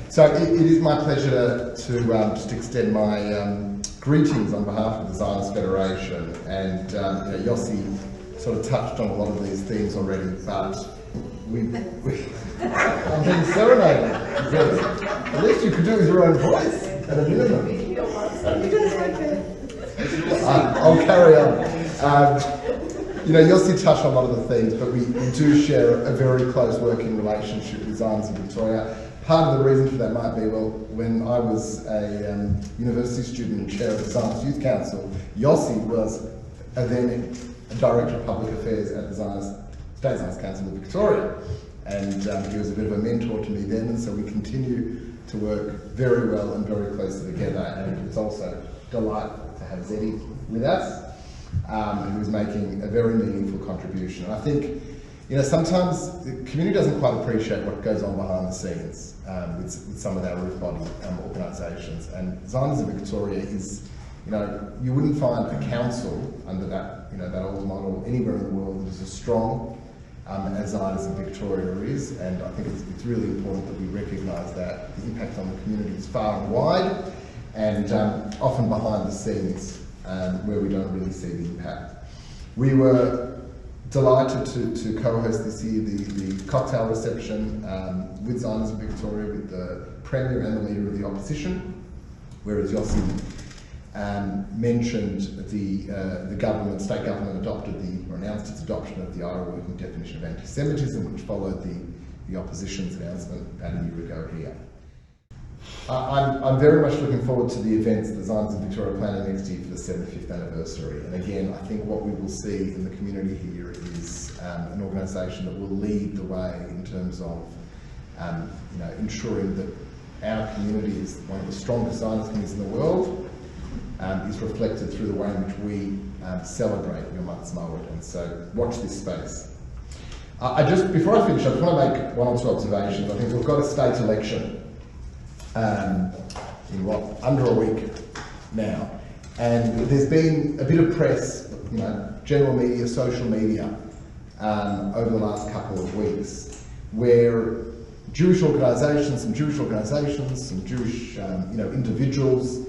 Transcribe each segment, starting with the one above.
So it is my pleasure to just extend my greetings on behalf of the Zionist Federation, and Yossi sort of touched on a lot of these themes already, but I'm being serenaded. At least you could do it with your own voice at a minimum. I'll carry on. Yossi touched on a lot of the themes, but we do share a very close working relationship with Zionism Victoria. Part of the reason for that might be, well, when I was a university student and chair of the Zionist Youth Council, Yossi was then a Director of Public Affairs at the State Zionist Council of Victoria. And he was a bit of a mentor to me then, and so we continue to work very well and very closely together. And it's also delightful to have Zeddy with us, who's making a very meaningful contribution. And I think, sometimes the community doesn't quite appreciate what goes on behind the scenes with some of our roof body organisations. And Zionism Victoria is, you wouldn't find a council under that, that old model anywhere in the world that is as strong as Zionism Victoria is. And I think it's really important that we recognise that the impact on the community is far and wide, and often behind the scenes where we don't really see the impact. We were delighted to co-host this year the cocktail reception with Zionism Victoria, with the Premier and the Leader of the Opposition, whereas Yossi mentioned the state government announced its adoption of the Iowa Working Definition of Anti-Semitism, which followed the opposition's announcement about a year ago here. I'm very much looking forward to the events that Zionism Victoria are planning next year for the 75th anniversary. And again, I think what we will see in the community here is an organisation that will lead the way in terms of ensuring that our community is one of the strongest Zionist communities in the world, is reflected through the way in which we celebrate Yom Ha'atzmaut. And so watch this space. Before I finish, I just want to make one or two observations. I think we've got a state election in under a week now, and there's been a bit of press, general media, social media, over the last couple of weeks, where Jewish organisations, some Jewish individuals,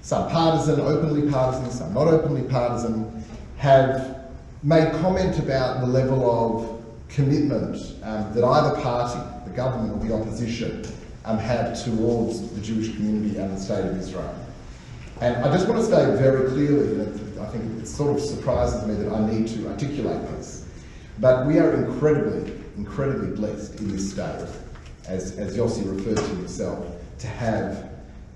some partisan, openly partisan, some not openly partisan, have made comment about the level of commitment that either party, the government or the opposition, have towards the Jewish community and the State of Israel. And I just want to state very clearly, and I think it sort of surprises me that I need to articulate this, but we are incredibly, incredibly blessed in this state, as Yossi referred to himself, to have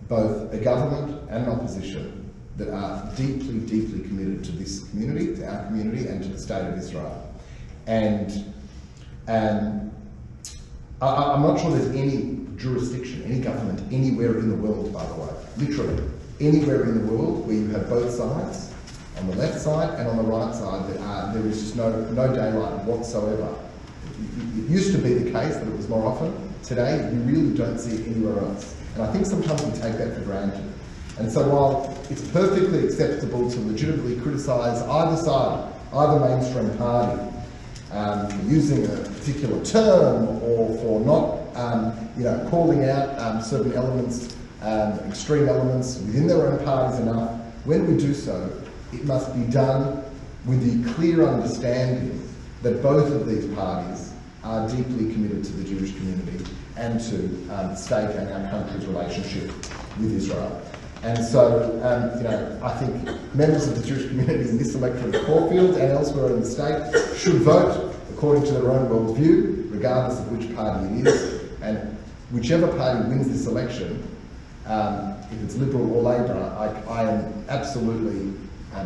both a government and an opposition that are deeply, deeply committed to this community, to our community, and to the State of Israel. And I'm not sure there's any jurisdiction, any government, anywhere in the world, by the way, literally anywhere in the world, where you have both sides, on the left side and on the right side, there is just no daylight whatsoever. It used to be the case that it was more often. Today, you really don't see it anywhere else. And I think sometimes we take that for granted. And so while it's perfectly acceptable to legitimately criticise either side, either mainstream party, for using a particular term or for not calling out certain elements, extreme elements within their own parties enough, when we do so, it must be done with the clear understanding that both of these parties are deeply committed to the Jewish community and to the state and our country's relationship with Israel. And so, I think members of the Jewish community in this electorate of Caulfield and elsewhere in the state should vote according to their own worldview, regardless of which party it is. And whichever party wins this election, if it's Liberal or Labor, I am absolutely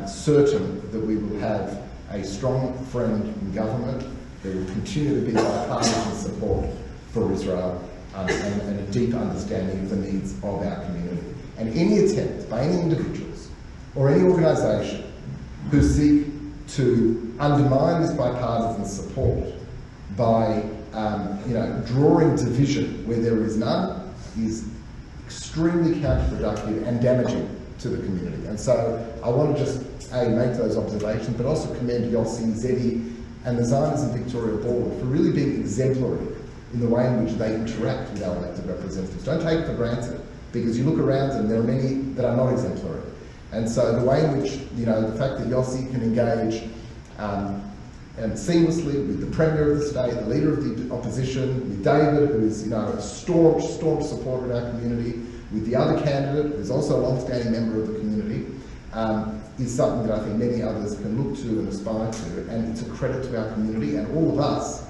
certain that we will have a strong friend in government. There will continue to be bipartisan support for Israel and a deep understanding of the needs of our community. And any attempt by any individuals or any organisation who seek to undermine this bipartisan support by drawing division where there is none is extremely counterproductive and damaging to the community. And so I want to just make those observations, but also commend Yossi, Zeddy and the Zionism Victoria Board for really being exemplary in the way in which they interact with our elected representatives. Don't take it for granted, because you look around and there are many that are not exemplary. And so the way in which, the fact that Yossi can engage and seamlessly with the Premier of the state, the Leader of the Opposition, with David, who is a staunch supporter of our community, with the other candidate, who is also a long-standing member of the community, is something that I think many others can look to and aspire to, and it's a credit to our community, and all of us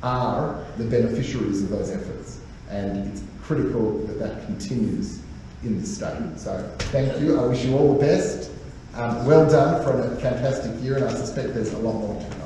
are the beneficiaries of those efforts. And it's critical that that continues in the state. So thank you. I wish you all the best. Well done for a fantastic year, and I suspect there's a lot more to come.